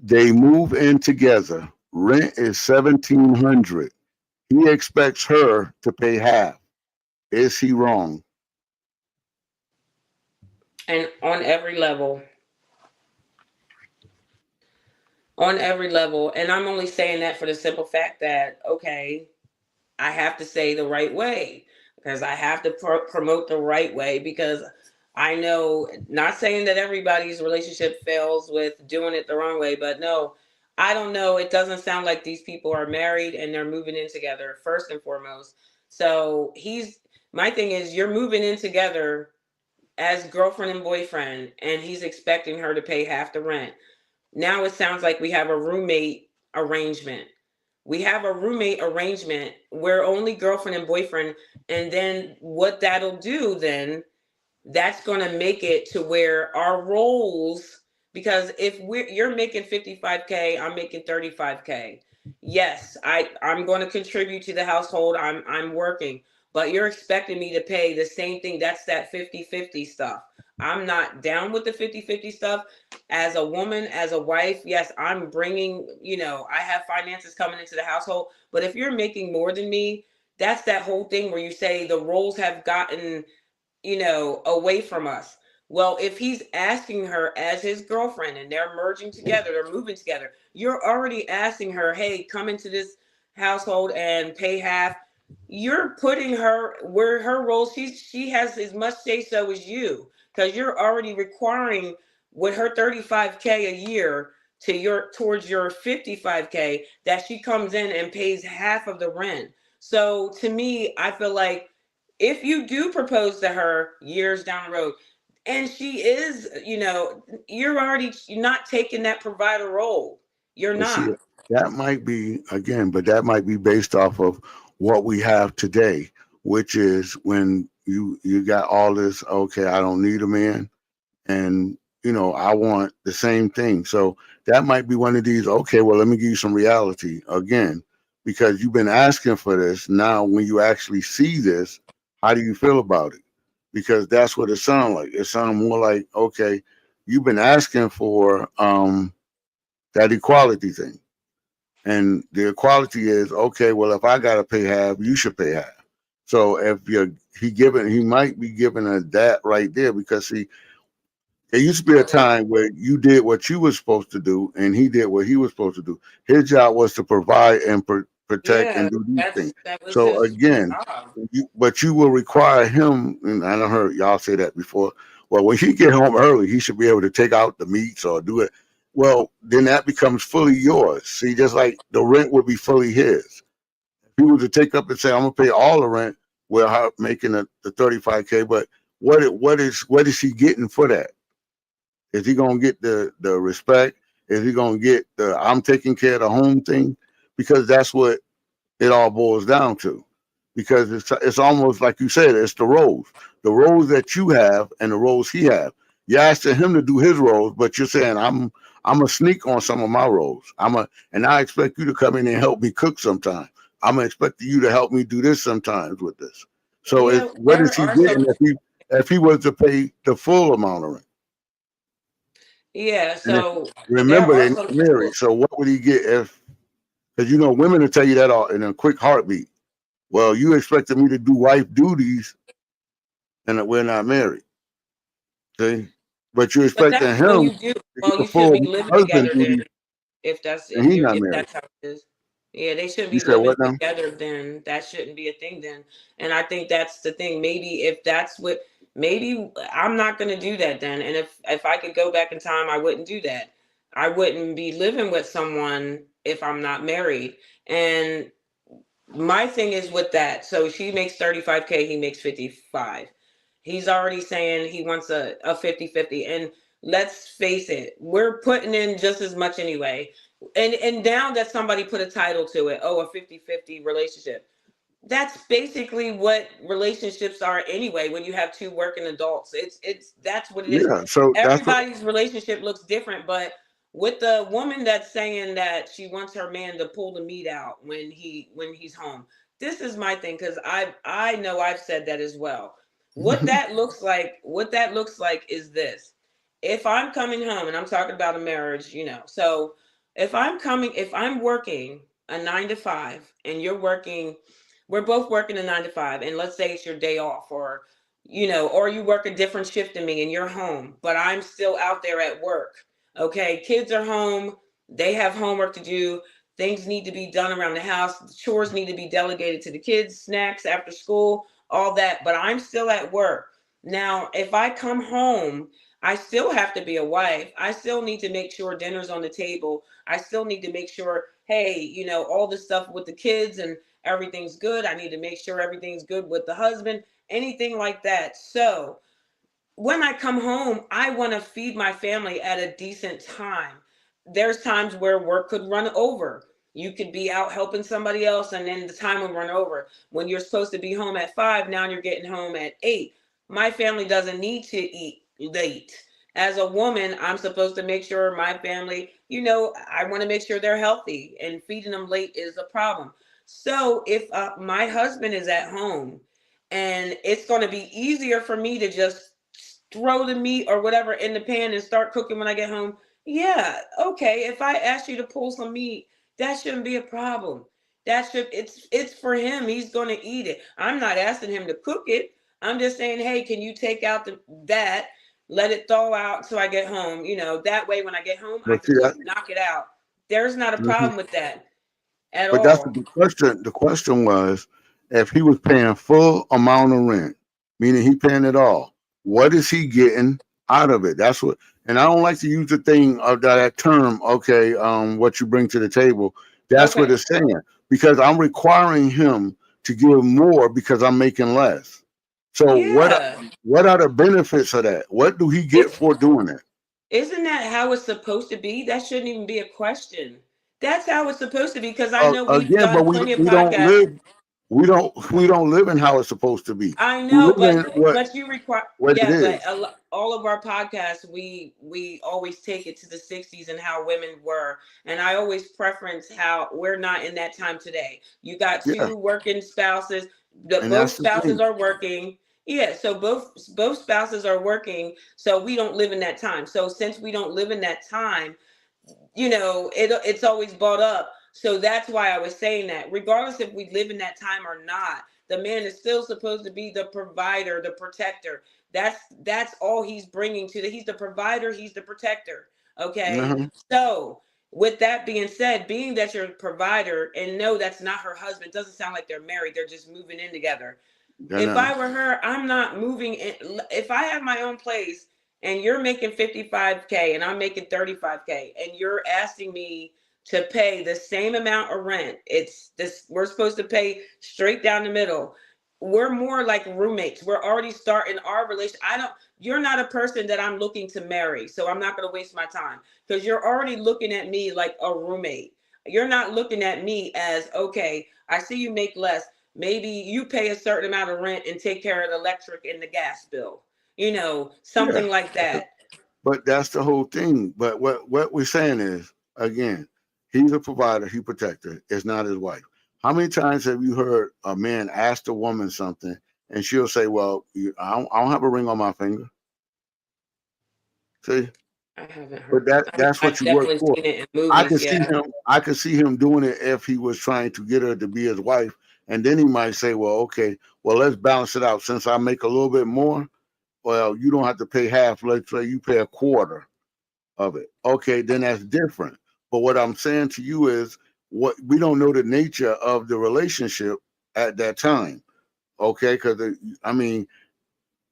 They move in together. Rent is 1,700. He expects her to pay half. Is he wrong? and on every level, and I'm only saying that for the simple fact that, okay, I have to say the right way, because I have to promote the right way, because I know, not saying that everybody's relationship fails with doing it the wrong way, but no, I don't know. It doesn't sound like these people are married and they're moving in together, first and foremost. So my thing is, you're moving in together as girlfriend and boyfriend, and he's expecting her to pay half the rent. Now it sounds like we have a roommate arrangement. We have a roommate arrangement. We're only girlfriend and boyfriend. And then what that'll do then, that's going to make it to where our roles, because if you're making 55K, I'm making 35K. Yes, I'm going to contribute to the household. I'm working, but you're expecting me to pay the same thing. That's that 50-50 stuff. I'm not down with the 50-50 stuff. As a woman, as a wife, yes, I'm bringing, I have finances coming into the household, but if you're making more than me, that's that whole thing where you say the roles have gotten away from us. Well, if he's asking her as his girlfriend and they're merging together, they're moving together, you're already asking her, hey, come into this household and pay half. You're putting her where her role, she has as much say so as you, because you're already requiring with her 35K a year towards your 55K that she comes in and pays half of the rent. So to me, I feel like if you do propose to her years down the road and she is, you're not taking that provider role. You're But see, not. that might be again, but that might be based off of what we have today, which is when you got all this. Okay, I don't need a man, and I want the same thing. So that might be one of these. Okay, well, let me give you some reality again, because you've been asking for this. Now, when you actually see this, how do you feel about it? Because that's what it sounds like. It sounds more like, okay, you've been asking for that equality thing. And the equality is, okay, well, if I gotta pay half, you should pay half. So if he might be giving a that right there, because see, there used to be a time where you did what you were supposed to do, and he did what he was supposed to do. His job was to provide and protect Yeah, and do these things. that was So his again, job. but you will require him, and I don't heard y'all say that before. Well, when he get home early, he should be able to take out the meats or do it. Well, then that becomes fully yours. See, just like the rent would be fully his. If he was to take up and say, "I'm gonna pay all the rent," we're making the 35K. But what is he getting for that? Is he gonna get the respect? Is he gonna get the I'm taking care of the home thing? Because that's what it all boils down to. Because it's almost like you said, it's the roles that you have and the roles he have. You're asking him to do his roles, but you're saying I'm a sneak on some of my roles. And I expect you to come in and help me cook sometime. I'm gonna expect you to help me do this sometimes with this. So Yeah, what is there he are some. getting if he was to pay the full amount of rent? Yeah, And if, so there remember, are they're not some married. people. So what would he get if? Because women will tell you that all in a quick heartbeat. Well, you expected me to do wife duties, and we're not married. See, but you're But expecting that's when him you do. to Well, get you shouldn't full be living husband together then. duties, If that's and he's not if married. that's how it is. Yeah, they shouldn't You be said living what now? together then. That shouldn't be a thing then. And I think that's the thing. Maybe if that's what, maybe I'm not going to do that then. And if I could go back in time, I wouldn't do that. I wouldn't be living with someone if I'm not married. And my thing is with that. So she makes 35K, he makes 55. He's already saying he wants a 50-50. And let's face it, we're putting in just as much anyway. And now that somebody put a title to it, oh, a 50-50 relationship. That's basically what relationships are anyway. When you have two working adults, it's that's what it is. Yeah. So that's what. Everybody's relationship looks different, but with the woman that's saying that she wants her man to pull the meat out when he's home, this is my thing, because I know I've said that as well. What that looks like is this: if I'm coming home, and I'm talking about a marriage, so if I'm working a 9 to 5 and you're working, we're both working a 9 to 5, and let's say it's your day off, or you work a different shift than me and you're home, but I'm still out there at work. Okay, kids are home, they have homework to do, things need to be done around the house, chores need to be delegated to the kids, snacks after school, all that, but I'm still at work. Now, if I come home, I still have to be a wife. I still need to make sure dinner's on the table. I still need to make sure, hey, all the stuff with the kids and everything's good. I need to make sure everything's good with the husband, anything like that. So when I come home, I want to feed my family at a decent time. There's times where work could run over. You could be out helping somebody else, and then the time will run over. When you're supposed to be home at 5, now you're getting home at 8. My family doesn't need to eat late. As a woman, I'm supposed to make sure my family, I want to make sure they're healthy, and feeding them late is a problem. So if my husband is at home, and it's going to be easier for me to just throw the meat or whatever in the pan and start cooking when I get home. Yeah, okay. If I ask you to pull some meat, that shouldn't be a problem. It's for him. He's going to eat it. I'm not asking him to cook it. I'm just saying, hey, can you take out that, let it thaw out so I get home? That way when I get home, I But can see that. just knock it out. There's not a Mhm. problem with that at But that's all. the question. The question was, if he was paying full amount of rent, meaning he paying it all, what is he getting out of it? That's what. And I don't like to use the thing of that term. Okay, what you bring to the table. That's what Okay. it's saying, because I'm requiring him to give more because I'm making less. So Yeah. what are the benefits of that? What do he get It's for doing it? Isn't that how it's supposed to be? That shouldn't even be a question. That's how it's supposed to be, because I know we've Again, but done we plenty of we don't podcasts. live we don't live in how it's supposed to be. I We know, live but in you require, what it yeah, but is. all of our podcasts, we always take it to the 60s and how women were, and I always preference how we're not in that time today. You got Yeah, two working spouses, the and both that's the spouses thing. are working. Yeah, so both spouses are working, so we don't live in that time. So since we don't live in that time, it's always brought up. So that's why I was saying that regardless if we live in that time or not, the man is still supposed to be the provider, the protector. That's all he's bringing to he's the provider, he's the protector. Okay, Uh-huh. so with that being said, being that you're a provider, and no, that's not her husband, doesn't sound like they're married, they're just moving in together. Then If I were her, I'm not moving in. If I have my own place and you're making 55K and I'm making 35K and you're asking me to pay the same amount of rent, it's this, we're supposed to pay straight down the middle. We're more like roommates. We're already starting our relation. You're not a person that I'm looking to marry. So I'm not going to waste my time, because you're already looking at me like a roommate. You're not looking at me as, okay, I see you make less, maybe you pay a certain amount of rent and take care of the electric and the gas bill, yeah, something like that. but that's the whole thing. But what we're saying is, again, he's a provider, he protector. It's not his wife. How many times have you heard a man ask a woman something and she'll say, "Well, I don't have a ring on my finger." See, I haven't but heard. that's I've what you work definitely for. seen it in I movies. could see Yeah. him. I could see him doing it if he was trying to get her to be his wife, and then he might say, "Well, okay, well, let's balance it out. Since I make a little bit more, well, you don't have to pay half. Let's say you pay a quarter of it. Okay, then that's different." But what I'm saying to you is, what we don't know the nature of the relationship at that time. Okay, because I mean,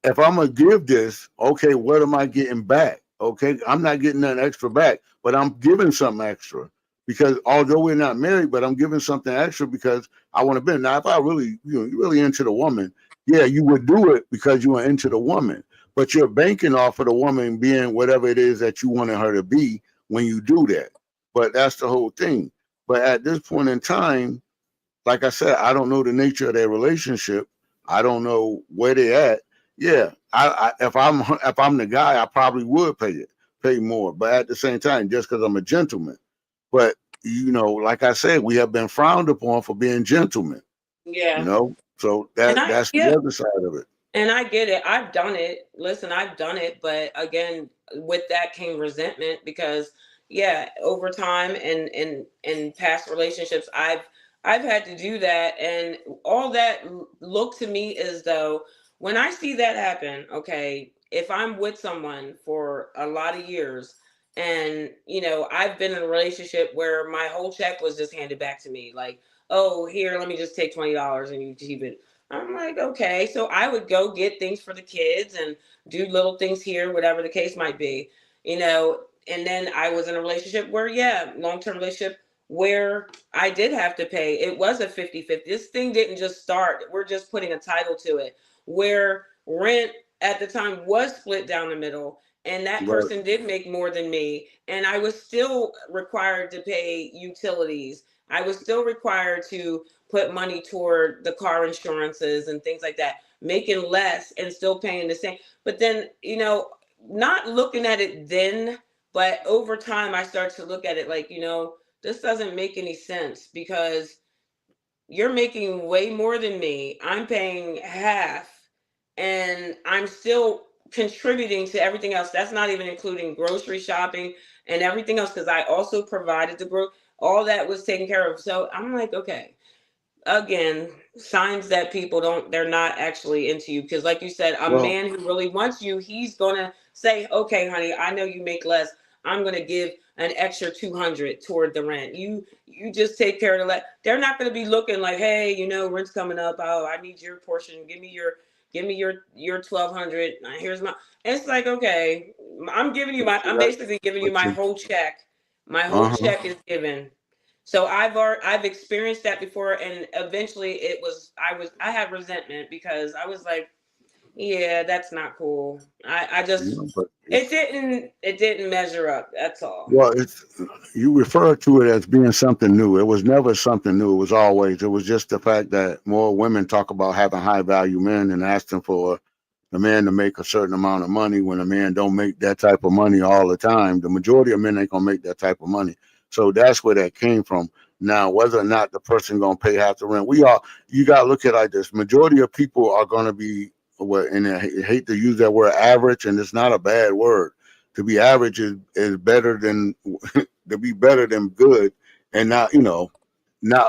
if I'm gonna give this, okay, what am I getting back? Okay, I'm not getting nothing extra back, but I'm giving something extra because although we're not married, but I'm giving something extra because I want to be. Now, if I really, you're really into the woman, yeah, you would do it because you are into the woman, but you're banking off of the woman being whatever it is that you wanted her to be when you do that. But that's the whole thing. But at this point in time, like I said, I don't know the nature of their relationship. I don't know where they at. Yeah, if I'm the guy, I probably would pay more. But at the same time, just because I'm a gentleman. But like I said, we have been frowned upon for being gentlemen. Yeah. So And that's yeah, the other side of it. and I get it. I've done it. Listen, I've done it, but again, with that came resentment because yeah, over time and in past relationships, I've had to do that, and all that look to me as though when I see that happen, okay, if I'm with someone for a lot of years and I've been in a relationship where my whole check was just handed back to me like, oh, here, let me just take $20 and you keep it. I'm like, okay. So I would go get things for the kids and do little things here, whatever the case might be, you know. And then I was in a relationship where, yeah, long term relationship where I did have to pay. It was a 50-50. This thing didn't just start. We're just putting a title to it where rent at the time was split down the middle. And that Right. person did make more than me. And I was still required to pay utilities. I was still required to put money toward the car insurances and things like that, making less and still paying the same. But then, not looking at it then, but over time, I start to look at it like, this doesn't make any sense because you're making way more than me. I'm paying half and I'm still contributing to everything else. That's not even including grocery shopping and everything else because I also provided the all that was taken care of. So I'm like, okay, again, signs that people they're not actually into you because like you said, a Well, man who really wants you, he's gonna say, okay, honey, I know you make less, I'm gonna give an extra 200 toward the rent. You just take care of the they're not gonna be looking like, hey, rent's coming up, oh, I need your portion, give me your 1200, here's my. It's like, okay, I'm basically giving you but my you, whole check. My whole uh-huh. check is given. So I've experienced that before, and eventually I had resentment because I was like, yeah, that's not cool. I just But it didn't measure up. That's all. well, you refer to it as being something new. It was never something new. It was just the fact that more women talk about having high value men and asking for the man to make a certain amount of money when a man don't make that type of money all the time. The majority of men ain't gonna make that type of money. So that's where that came from. Now, whether or not the person gonna pay half the rent, you gotta look at it like this. Majority of people are gonna be what, and I hate to use that word average, and it's not a bad word. To be average is better than to be better than good, and not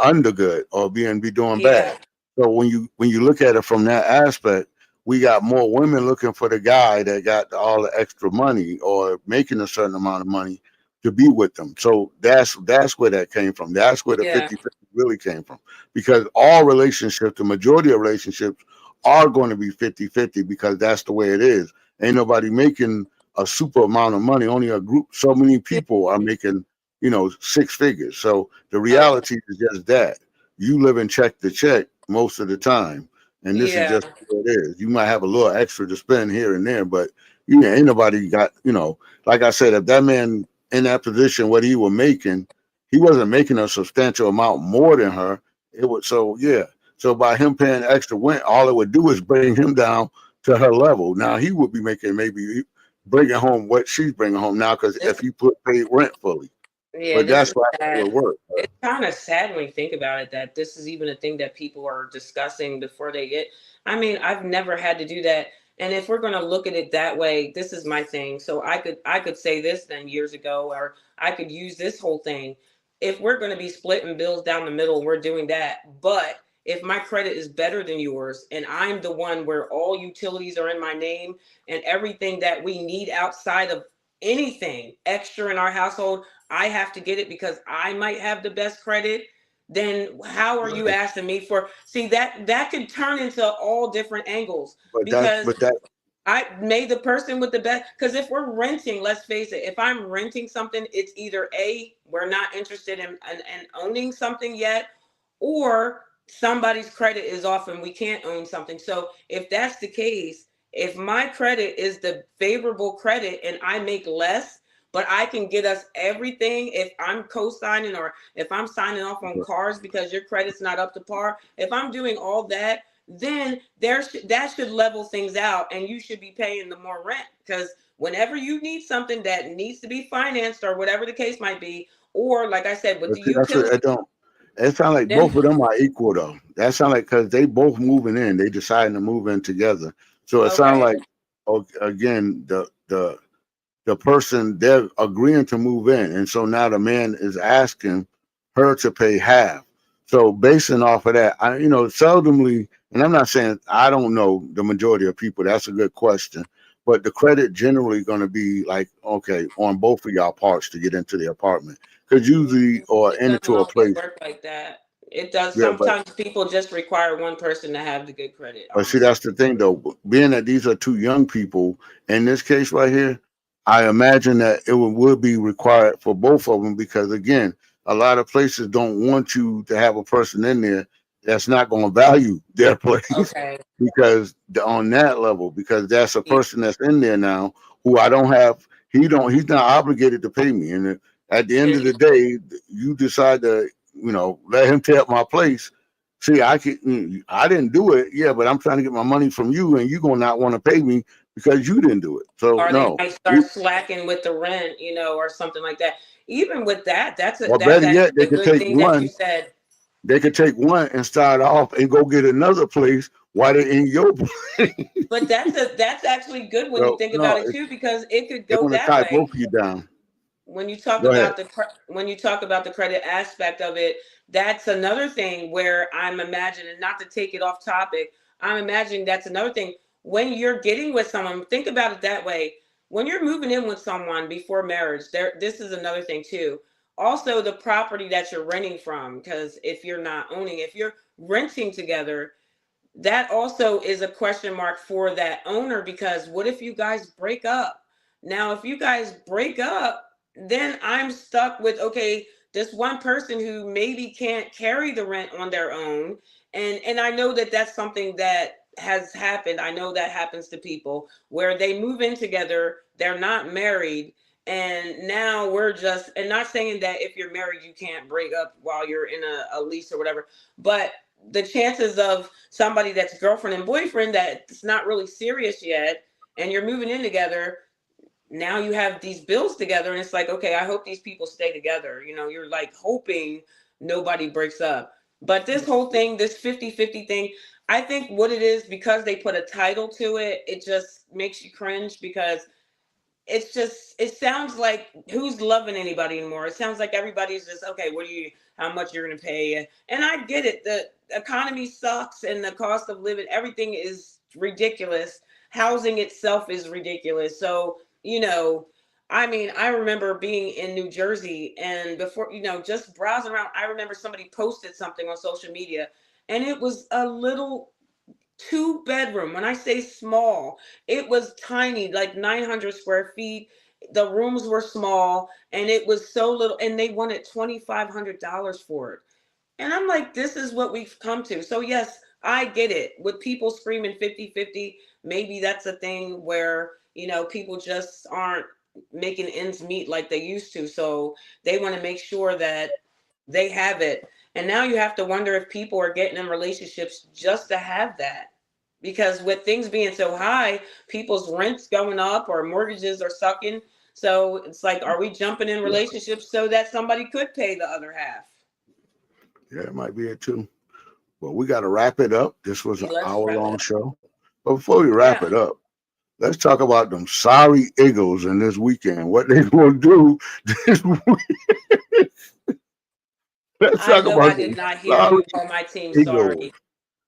under good or be doing bad. Yeah. So when you look at it from that aspect, we got more women looking for the guy that got all the extra money or making a certain amount of money to be with them. So that's where that came from. That's where the Yeah. 50-50 really came from. Because all relationships, the majority of relationships are going to be 50-50 because that's the way it is. Ain't nobody making a super amount of money. Only a group, so many people are making, six figures. So the Oh, reality is just that. You live in check to check most of the time. And this is yeah. just what it is. You might have a little extra to spend here and there, but ain't nobody got, like I said, if that man in that position, what he was making, he wasn't making a substantial amount more than her. It was so yeah. So by him paying extra rent, all it would do is bring him down to her level. Now he would be making maybe bringing home what she's bringing home now because This if he paid rent fully, Yeah, but this that's is why it sad. would work. It's kind of sad when you think about it that this is even a thing that people are discussing before they get. I mean, I've never had to do that. And if we're going to look at it that way, this is my thing. So I could say this then years ago, or I could use this whole thing. If we're going to be splitting bills down the middle, we're doing that. But if my credit is better than yours and I'm the one where all utilities are in my name and everything that we need outside of anything extra in our household, I have to get it because I might have the best credit, then how are you Right. asking me for? See, that could turn into all different angles But that because but that I made the person with the best, because if we're renting, let's face it, if I'm renting something, it's either A, we're not interested in owning something yet, or somebody's credit is off and we can't own something. So if that's the case, if my credit is the favorable credit and I make less, but I can get us everything, if I'm co-signing or if I'm signing off on cars because your credit's not up to par, if I'm doing all that, then that should level things out, and you should be paying the more rent, because whenever you need something that needs to be financed or whatever the case might be, or like I said with But the see, that's what I utility, don't. It sounds like then both of them are equal though. That sounds like because they both moving in, they deciding to move in together. So it sounds okay, like again the person they're agreeing to move in, and so now the man is asking her to pay half. So basing off of that, I seldomly, and I'm not saying I don't know the majority of people. That's a good question, but the credit generally going to be like okay on both of y'all parts to get into the apartment because usually or it doesn't into a always place. work like that. It does. Yeah, but Sometimes people just require one person to have the good credit, see, honestly. that's the thing though. Being that these are two young people, in this case right here, I imagine that it would be required for both of them because again, a lot of places don't want you to have a person in there that's not going to value their place Okay. because on that level, because that's a Yeah. person that's in there now who I don't have. He's not obligated to pay me, and at the end of the Mhm. day, you decide to let him tear up my place. See, I didn't do it, yeah, but I'm trying to get my money from you, and you're gonna not want to pay me because you didn't do it. So Or they no, might start slacking with the rent, or something like that. Even with that, or that's better actually yet, they a could good take thing that you one. said. They could take one and start off and go get another place while they're in your place. But that's actually good when you So think about no, it too, because it could they go want to that tie way. both of you down. When you talk Go ahead. about the credit aspect of it, that's another thing where I'm imagining, not to take it off topic, I'm imagining that's another thing when you're getting with someone. Think about it that way. When you're moving in with someone before marriage, this is another thing too. Also, the property that you're renting from, because if you're not owning, if you're renting together, that also is a question mark for that owner, because what if you guys break up? Now, if you guys break up, then I'm stuck with, okay, this one person who maybe can't carry the rent on their own. And I know that that's something that has happened. I know that happens to people where they move in together, they're not married, and now we're just, and not saying that if you're married you can't break up while you're in a lease or whatever, but the chances of somebody that's girlfriend and boyfriend that's not really serious yet, and you're moving in together, now you have these bills together, and it's like, okay, I hope these people stay together. You're like hoping nobody breaks up. But this whole thing, this 50-50 thing, I think what it is, because they put a title to it, it just makes you cringe, because it sounds like who's loving anybody anymore. It sounds like everybody's just, okay, how much you're going to pay. And I get it, the economy sucks and the cost of living, everything is ridiculous. Housing itself is ridiculous. So I mean, I remember being in New Jersey, and before, just browsing around, I remember somebody posted something on social media, and it was a little 2 bedroom. When I say small, it was tiny, like 900 square feet. The rooms were small, and it was so little, and they wanted $2,500 for it. And I'm like, this is what we've come to. So yes, I get it. With people screaming 50-50, maybe that's a thing where, people just aren't making ends meet like they used to. So they want to make sure that they have it. And now you have to wonder if people are getting in relationships just to have that. Because with things being so high, people's rents going up or mortgages are sucking. So it's like, are we jumping in Yeah, relationships so that somebody could pay the other half? yeah, it might be it too. But we got to wrap it up. This was an Let's hour wrap it long up. show. But before we wrap Yeah. it up, let's talk about them sorry Eagles in this weekend. What they gonna do this week? Let's I talk know I about did them not hear sorry you call my team Eagles. sorry.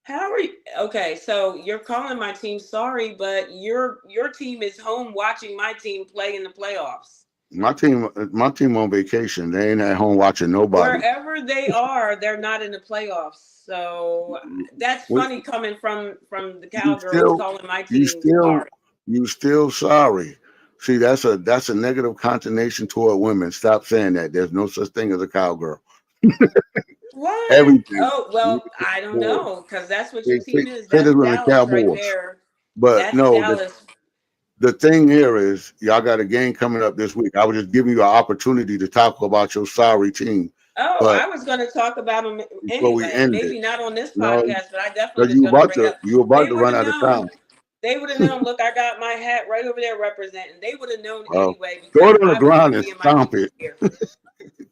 How are you? Okay, so you're calling my team sorry, but your team is home watching my team play in the playoffs. My team on vacation. They ain't at home watching nobody. Wherever they are, they're not in the playoffs. So that's We, funny coming from the you cowgirls still, calling my you team still, sorry. You still sorry. See, that's a negative connotation toward women. Stop saying that. There's no such thing as a cowgirl. What? Everything. Oh, You well, I don't boy. know because that's what your They team is. fit That's it on the Dallas right Cowboys. there. But That's no, Dallas. the thing here is y'all got a game coming up this week. I was just giving you an opportunity to talk about your sorry team. Oh, But I was going to talk about them before we anyway. end it, Maybe not on this no, podcast, but I definitely because was going to bring it up. you about They to would run have out of known. time. They would have known. Look, I got my hat right over there representing. They would have known Well, anyway throw because it on the I was going ground to and be in my stomp Eagles it. gear.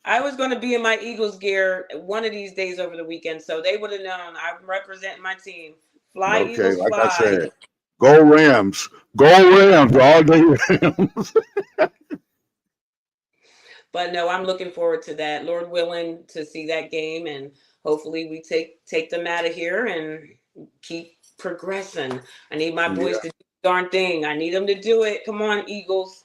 I was going to be in my Eagles gear one of these days over the weekend, so they would have known I'm representing my team. Fly, Okay, Eagles, like I fly. said, go Rams. Go Rams all day Rams. But no, I'm looking forward to that. Lord willing, to see that game, and hopefully we take them out of here and keep progressing. I need my boys Yeah, to do the darn thing. I need them to do it. Come on, Eagles.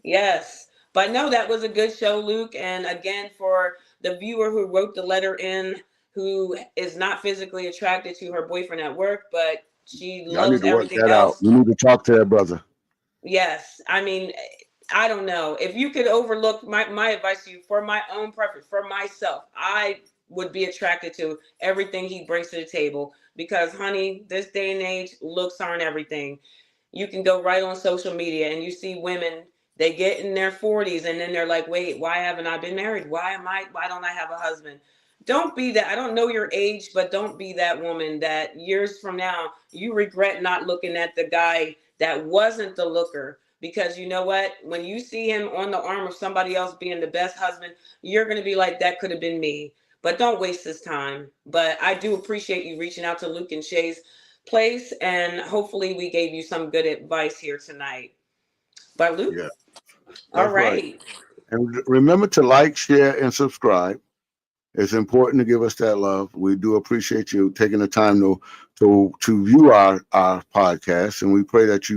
Yes. But no, that was a good show, Luke. And again, for the viewer who wrote the letter in, who is not physically attracted to her boyfriend at work, but she y'all need loves to work everything that out. else. You need to talk to that brother. Yes. I mean, I don't know. If you could overlook my advice to you for my own preference, for myself, I would be attracted to everything he brings to the table because, honey, this day and age, looks aren't everything. You can go right on social media and you see women, they get in their 40s and then they're like, wait, why haven't I been married? Why don't I have a husband? Don't be that. I don't know your age, but don't be that woman that years from now you regret not looking at the guy that wasn't the looker. Because you know what? When you see him on the arm of somebody else being the best husband, you're going to be like, that could have been me. But don't waste this time. But I do appreciate you reaching out to Luke-N-SHAE'S place, and hopefully we gave you some good advice here tonight. But Luke, Yeah, all that's right. right. And remember to like, share, and subscribe. It's important to give us that love. We do appreciate you taking the time to view our podcast, and we pray that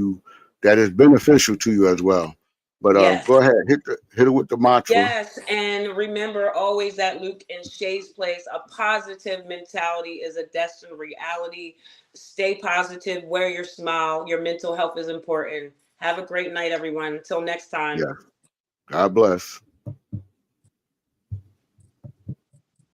is beneficial to you as well. But Yes. go ahead, hit it with the mantra. Yes, and remember always that Luke-N-SHAE'S place, a positive mentality is a destined reality. Stay positive, wear your smile. Your mental health is important. Have a great night, everyone. Until next time. Yeah. God bless.